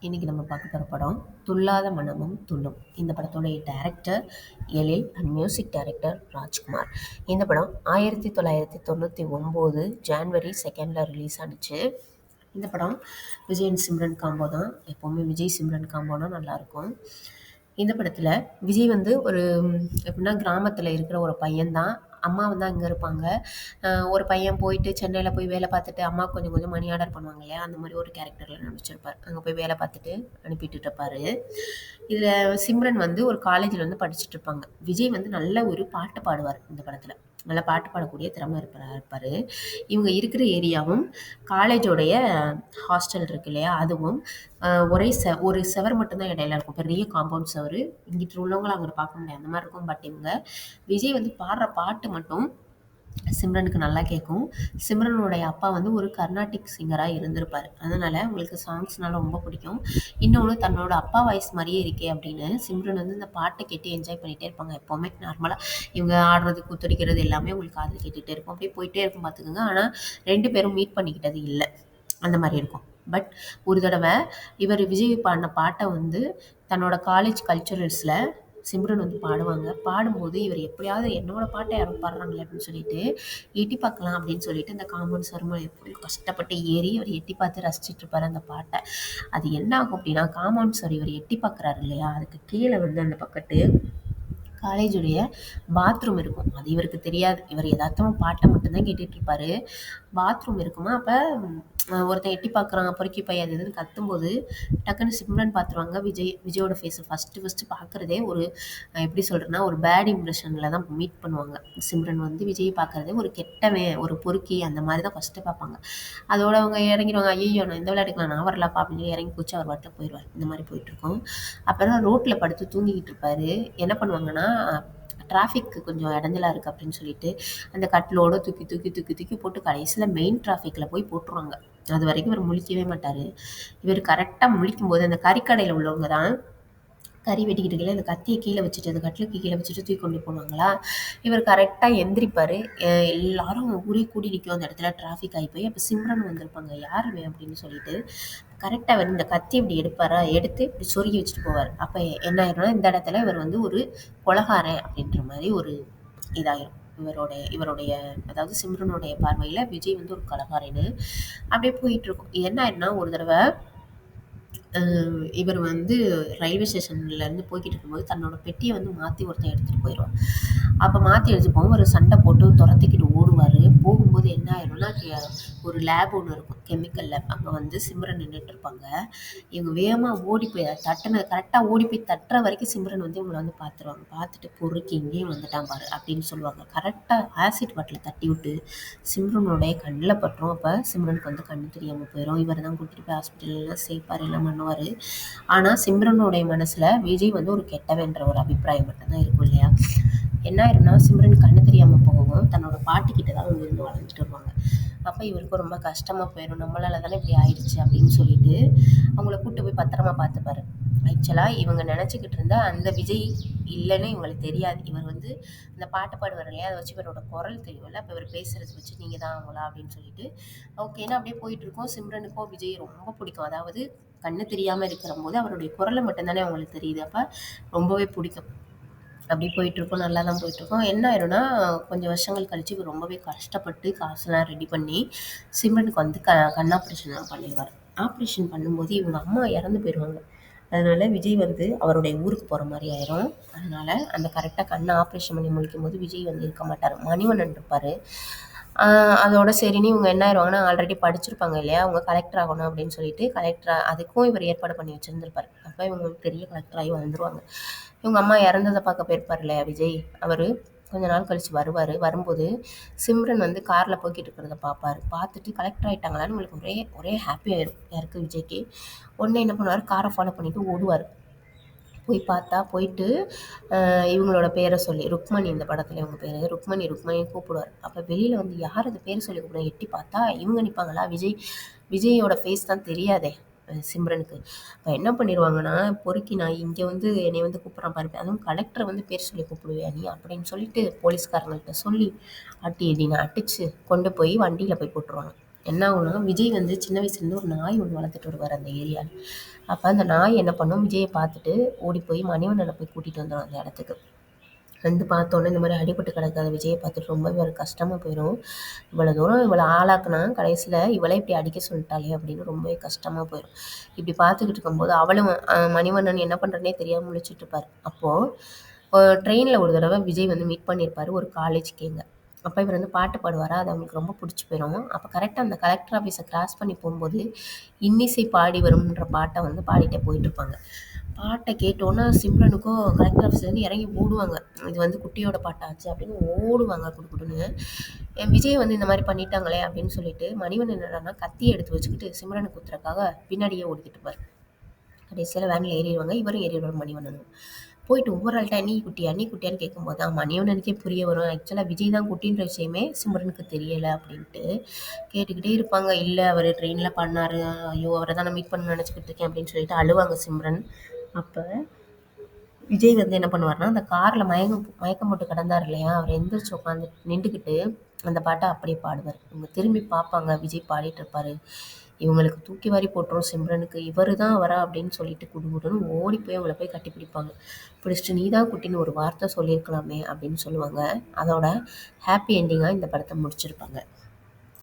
இன்னைக்கு நம்ம பார்க்க போகிற படம் துள்ளாத மனமும் துள்ளும். இந்த படத்தோடைய director Ezhil and music director Rajkumar. இந்த படம் 1999 ஜான்வரி 2 ரிலீஸ் ஆனுச்சு. இந்த படம் விஜய் அண்ட் சிம்ரன் காம்போ தான். எப்போவுமே விஜய் சிம்ரன் காம்போனா நல்லாயிருக்கும். இந்த படத்தில் விஜய் வந்து ஒரு எப்படின்னா கிராமத்தில் இருக்கிற ஒரு பையன்தான். அம்மா வந்து அங்கே இருப்பாங்க. ஒரு பையன் போயிட்டு சென்னையில் போய் வேலை பார்த்துட்டு அம்மா கொஞ்சம் கொஞ்சம் மணி ஆர்டர் பண்ணுவாங்க இல்லையா, அந்த மாதிரி ஒரு கேரக்டரில் நடிச்சிருப்பார். அங்கே போய் வேலை பார்த்துட்டு அனுப்பிட்டு இருப்பாரு. இதில் சிம்ரன் வந்து ஒரு காலேஜில் வந்து படிச்சுட்டு இருப்பாங்க. விஜய் வந்து நல்ல ஒரு பாட்டு பாடுவார். இந்த படத்தில் நல்லா பாட்டு பாடக்கூடிய திறமை இருப்பார். இவங்க இருக்கிற ஏரியாவும் காலேஜோடைய ஹாஸ்டல் இருக்கு இல்லையா, அதுவும் ஒரே ஒரு செவர் மட்டும்தான் இடையில இருக்கும். பெரிய காம்பவுண்ட் செவரு. இங்கிட்டு உள்ளவங்களை அங்கே பார்க்க முடியாது, அந்த மாதிரி இருக்கும். பட் இவங்க விஜய் வந்து பாடுற பாட்டு மட்டும் சிம்ரனுக்கு நல்லா கேட்கும். சிம்ரனுடைய அப்பா வந்து ஒரு கர்நாடிக் சிங்கராக இருந்திருப்பார். அதனால் அவங்களுக்கு சாங்ஸ்னால ரொம்ப பிடிக்கும். இன்னொன்று, தன்னோட அப்பா வாய்ஸ் மாதிரியே இருக்கே அப்படின்னு சிம்ரன் வந்து இந்த பாட்டை கேட்டு என்ஜாய் பண்ணிகிட்டே இருப்பாங்க. எப்போவுமே நார்மலாக இவங்க ஆடுறது கூத்தடிக்கிறது எல்லாமே உங்களுக்கு காதில் கேட்டுகிட்டே இருக்கும். அப்படியே போயிட்டே இருக்கும் பார்த்துக்கோங்க. ஆனால் 2 பேரும் மீட் பண்ணிக்கிட்டது இல்லை, அந்த மாதிரி இருக்கும். பட் ஒரு தடவை இவர் விஜய் பாடின பாட்டை வந்து தன்னோட காலேஜ் கல்ச்சுரல்ஸில் சிம்ரன் வந்து பாடுவாங்க. பாடும்போது இவர் எப்படியாவது என்னோட பாட்டை யாரும் பாடுறாங்களே அப்படின்னு சொல்லிட்டு எட்டி பார்க்கலாம் அப்படின்னு சொல்லிட்டு இந்த காம்பவுண்ட் சருமலை எப்படி கஷ்டப்பட்டு ஏறி அவர் எட்டி பார்த்து ரசிச்சுட்டு இருப்பாரு அந்த பாட்டை. அது என்ன ஆகும் அப்படின்னா, காம்பவுண்ட் சார் இவர் எட்டி பார்க்குறாரு இல்லையா, அதுக்கு கீழே வந்து அந்த பக்கத்து காலேஜுடைய பாத்ரூம் இருக்கும். அது இவருக்கு தெரியாது. இவர் எதார்த்தமா பாட்டை மட்டும்தான் கேட்டுட்டு இருப்பாரு. பாத்ரூம் இருக்குமா, அப்போ ஒருத்தன் எட்டி பார்க்குறான், பொறுக்கி பை அது இதுன்னு கத்தும்போது டக்குன்னு சிம்ரன் பார்த்துருவாங்க. விஜயோட ஃபேஸை ஃபஸ்ட்டு பார்க்குறதே ஒரு எப்படி சொல்கிறேன்னா, ஒரு பேட் இம்ப்ரெஷனில் தான் மீட் பண்ணுவாங்க. சிம்ரன் வந்து விஜய் பார்க்குறதே ஒரு கெட்டவன், ஒரு பொறுக்கி, அந்த மாதிரி தான் ஃபஸ்ட்டு பார்ப்பாங்க. அதோட அவங்க இறங்கிடுவாங்க. ஐயோ, நான் இந்த விளையாட்டுக்கலாம் நான் வரலப்பா அப்படின்னு இறங்கி குச்சி அவர் வாட்டில் போயிடுவார். இந்த மாதிரி போயிட்டுருக்கோம். அப்புறம் ரோட்டில் படுத்து தூங்கிக்கிட்டு இருப்பார். என்ன பண்ணுவாங்கன்னா, டிராஃபிக்கு கொஞ்சம் இடைஞ்சலா இருக்குது அப்படின்னு சொல்லிட்டு அந்த கட்டிலோட தூக்கி தூக்கி தூக்கி தூக்கி போட்டு கடைசியில் மெயின் டிராஃபிக்கில் போய் போட்டுருவாங்க. அது வரைக்கும் இவர் முழிக்கவே மாட்டார். இவர் கரெக்டாக முழிக்கும்போது அந்த கறிக்கடையில் உள்ளவங்க தான் கறி வெட்டிக்கிட்டு இருக்கையில அந்த கத்தியை கீழே வச்சுட்டு அந்த கட்டிலுக்கு கீழே வச்சுட்டு தூக்கி கொண்டு போவாங்களா, இவர் கரெக்டாக எந்திரிப்பார். எல்லாரும் ஊரே கூடி நிற்கும் அந்த இடத்துல, டிராஃபிக் ஆகி போய். அப்போ சிம்ரன் வந்திருப்பாங்க, யாருமே அப்படின்னு சொல்லிட்டு கரெக்டாக அவர் இந்த கத்தி இப்படி எடுப்பாரா, எடுத்து இப்படி சொருகி வச்சுட்டு போவார். அப்போ என்ன ஆயிரும்னா, இந்த இடத்துல இவர் வந்து ஒரு கொலகாரன் அப்படின்ற மாதிரி ஒரு இதாயிரும். இவருடைய அதாவது சிம்ரனுடைய பார்வையில் விஜய் வந்து ஒரு கொலகாரன்னு அப்படியே போயிட்டு இருக்கும். என்ன ஆயிரும்னா, ஒரு தடவை இவர் வந்து ரயில்வே ஸ்டேஷன்லேருந்து போய்கிட்டு இருக்கும்போது தன்னோட பெட்டியை வந்து மாற்றி ஒருத்தன் எடுத்துகிட்டு போயிடுவான். அப்போ மாற்றி எடுத்துட்டு போகும் ஒரு சண்டை போட்டு துரத்திக்கிட்டு ஓடுவார். போகும்போது என்ன ஆயிரும்னா, ஒரு லேப் ஒன்று இருக்கும், கெமிக்கல் லேப். அங்கே வந்து சிம்ரன் நின்றுட்டு இருப்பாங்க. இவங்க வேகமாக ஓடி போய் கரெக்டாக ஓடி போய் தட்டுற வரைக்கும் சிம்ரன் வந்து இவங்களை வந்து பார்த்துருவாங்க. பார்த்துட்டு பொறுக்கி இங்கேயும் வந்துட்டான் பாரு அப்படின்னு சொல்லுவாங்க. கரெக்டாக ஆசிட் பாட்டில் தட்டி விட்டு சிம்ரனுடைய கண்ணில் பட்டுரும். அப்போ சிம்ரனுக்கு வந்து கண்ணு தெரியாமல் போயிடும். இவர் தான் கூட்டிகிட்டு போய் ஹாஸ்பிட்டல்லாம் சேர்ப்பார், எல்லாம் பண்ணுவார். ஆனால் சிம்ரனுடைய மனசில் விஜய் வந்து ஒரு கெட்டவன்ற ஒரு அபிப்பிராயம் மட்டும்தான் இருக்கும் இல்லையா. என்ன ஆயிரும்னா, சிம்ரன் கண்ணு தெரியாமல் போகவும் தன்னோட பாட்டிக்கிட்ட தான் அவங்க இருந்து வளர்ந்துட்டு வருவாங்க. அப்போ இவருக்கு ரொம்ப கஷ்டமாக போயிடும். நம்மளால தானே இப்படி ஆயிடுச்சு அப்படின்னு சொல்லிட்டு அவங்கள கூப்பிட்டு போய் பத்திரமா பார்த்துப்பாரு. ஆக்சுவலாக இவங்க நினச்சிக்கிட்டு இருந்த அந்த விஜய் இல்லைன்னு இவங்களுக்கு தெரியாது. இவர் வந்து இந்த பாட்டு பாடுவார் இல்லையா, அதை வச்சு இவரோட குரல் தெரியும்ல, அப்போ இவர் பேசுகிறத வச்சு நீங்கள் தான் அவங்களா அப்படின்னு சொல்லிட்டு ஓகேன்னா அப்படியே போயிட்டுருக்கோம். சிம்ரனுக்கும் விஜய் ரொம்ப பிடிக்கும். அதாவது கண்ணு தெரியாமல் இருக்கிற போது அவருடைய குரலை மட்டும்தானே அவங்களுக்கு தெரியுது. அப்போ ரொம்பவே பிடிக்கும். அப்படி போயிட்டுருக்கோம், நல்லா தான் போயிட்டுருக்கோம். என்ன ஆயிரும்னா, கொஞ்சம் வருஷங்கள் கழிச்சு இவர் ரொம்பவே கஷ்டப்பட்டு காசுலாம் ரெடி பண்ணி சிம்ரனுக்கு வந்து கண் ஆப்ரேஷன்லாம் பண்ணிடுவார். ஆப்ரேஷன் பண்ணும்போது இவங்க அம்மா இறந்து போயிடுவாங்க. அதனால விஜய் வந்து அவருடைய ஊருக்கு போகிற மாதிரி ஆயிரும். அதனால அந்த கரெக்டாக கண்ணை ஆப்ரேஷன் பண்ணி முடிக்கும் போது விஜய் வந்து இருக்க மாட்டார், மணிவண்ணன் இருப்பார். அதோட சரின்னு இவங்க என்ன ஆயிடுவாங்கன்னா, ஆல்ரெடி படிச்சிருப்பாங்க இல்லையா, அவங்க கலெக்டர் ஆகணும் அப்படின்னு சொல்லிட்டு அதுக்கும் இவர் ஏற்பாடு பண்ணி வச்சுருந்துருப்பார். அப்போ இவங்க பெரிய கலெக்டர் ஆகி வந்துருவாங்க. இவங்க அம்மா இறந்ததை பார்க்க போயிருப்பார் இல்லையா விஜய், அவர் கொஞ்ச நாள் கழித்து வருவார். வரும்போது சிம்ரன் வந்து காரில் போய்கிட்டு இருக்கிறத பார்ப்பார். பார்த்துட்டு கலெக்டர் ஆகிட்டாங்களான்னு உங்களுக்கு ஒரே ஹாப்பி ஆயிரும் யாருக்கு, விஜய்க்கு. உடனே என்ன பண்ணுவார், காரை ஃபாலோ பண்ணிவிட்டு ஓடுவார். போய் பார்த்தா போயிட்டு இவங்களோட பேரை சொல்லி, ருக்மணி இந்த படத்தில் இவங்க பேர் ருக்மணின்னு கூப்பிடுவார். அப்போ வெளியில் வந்து யார் அந்த பேர் சொல்லி கூப்பிடுவோம், எட்டி பார்த்தா இவங்க நிற்பாங்களா, விஜயோட ஃபேஸ் தான் தெரியாதே சிம்ரனுக்கு. இப்போ என்ன பண்ணிடுவாங்கன்னா, பொறுக்கி நான் இங்கே வந்து என்னை வந்து கூப்பிட்றான் பாரு, அதுவும் கலெக்டரை வந்து பேர் சொல்லி கூப்பிடுவியா நீ அப்படின்னு சொல்லிட்டு போலீஸ்காரங்கள்ட்ட சொல்லி அடிச்சு கொண்டு போய் வண்டியில் போய் போட்டுருவாங்க. என்ன ஆகும்னா, விஜய் வந்து சின்ன வயசுலேருந்து ஒரு நாய் ஒண்ணு வளர்த்துட்டு வருவாரு அந்த ஏரியால. அப்ப அந்த நாய் என்ன பண்ணும், விஜய பார்த்துட்டு ஓடி போய் மணிவண்ணன போய் கூட்டிட்டு வந்துரும் அந்த இடத்துக்கு. வந்து பார்த்தோன்னே இந்த மாரி அடிபட்டு கிடக்க விஜய பார்த்துட்டு ரொம்பவே அவருக்கு கஷ்டமா போயிரும். இவ்வளோ தூரம் இவள ஆளாக்குனா, கடைசியில இவளே இப்படி அடிக்க சொல்லிட்டாளே அப்படின்னு ரொம்பவே கஷ்டமா போயிரும். இப்படி பார்த்துக்கிட்டு இருக்கும்போது அவளும் மணிவண்ணன் என்ன பண்றதுன்னே தெரியாம முழிச்சுட்டு இருப்பாரு. அப்போ ட்ரெயின்ல ஒரு தடவ விஜய் வந்து மீட் பண்ணியிருப்பாரு ஒரு காலேஜ்க்கேங்க. அப்ப இவர் வந்து பாட்டு பாடுவாரா, அது அவங்களுக்கு ரொம்ப புடிச்சு போயிரும். அப்ப கரெக்ட்டா அந்த கலெக்டர் ஆஃபீஸ கிராஸ் பண்ணி போம்போது, "இன்னிசை பாடி வரும்ன்ற" பாட்ட வந்து பாடிட்டே போயிட்டுருப்பாங்க. பாட்ட கேட்டோன்னே சிம்ரனுக்கும் கலெக்டர் ஆஃபீஸ்லேருந்து இறங்கி ஓடுவாங்க. இது வந்து குட்டியோட பாட்டாச்சே அப்படின்னு ஓடுவாங்க குடுகுடுன்னு. விஜய் வந்து இந்த மாரி பண்ணிட்டாங்களே அப்படின்னு சொல்லிட்டு, மணிவண்ணன் என்னடான்னா கத்திய எடுத்து வச்சுக்கிட்டு சிம்ரன குத்துறக்காக பின்னாடியே ஓடிக்கிட்டு இருப்பாரு. கடைசியில வேன்ல ஏறிருவாங்க. இவரும் ஏறிருவாரு மணிவண்ணனும். போயிட்டு ஒவ்வொரு ஆள்ட்ட "நீ குட்டியா? நீ குட்டியான்னு?" கேட்கும்போது, மணிவண்ணனுக்கே புரிய வரும். ஆக்சுவலா விஜய் தான் குட்டின்ற விஷயமே சிம்ரனுக்கு தெரியல அப்படின்ட்டு. கேட்டுக்கிட்டே இருப்பாங்க. "இல்ல அவரு ட்ரெயின்ல பண்ணாரு. ஐயோ! அவர தான் நான் மீட் பண்ணணும்னு நெனச்சுக்கிட்டு இருக்கேன்" அப்படின்னு சொல்லிட்டு அழுவாங்க சிம்ரன். அப்ப விஜய் வந்து என்ன பண்ணுவாருன்னா, அந்த கார்ல மயக்கம் போட்டு கிடந்தாரு இல்லையா? அவரு எந்திரிச்சு உட்காந்து நின்டுகிட்டு அந்த பாட்ட அப்படியே பாடுவாரு. இவங்க திரும்பி பார்ப்பாங்க. விஜய் பாடிட்டு இருப்பாரு. இவங்களுக்கு தூக்கி வாரி போட்டுரும் சிம்ரனுக்கு. இவரு தான் அவரா அப்படின்னு சொல்லிட்டு குடுகுடுன்னு ஓடி போய் அவங்கள போய் கட்டிப்பிடிப்பாங்க. பிடிச்சுட்டு "நீ தான் குட்டின்னு ஒரு வார்த்தை சொல்லியிருக்கலாமே" அப்படின்னு சொல்லுவாங்க. அதோட ஹாப்பி எண்டிங்கா இந்த படத்த முடிச்சிருப்பாங்க.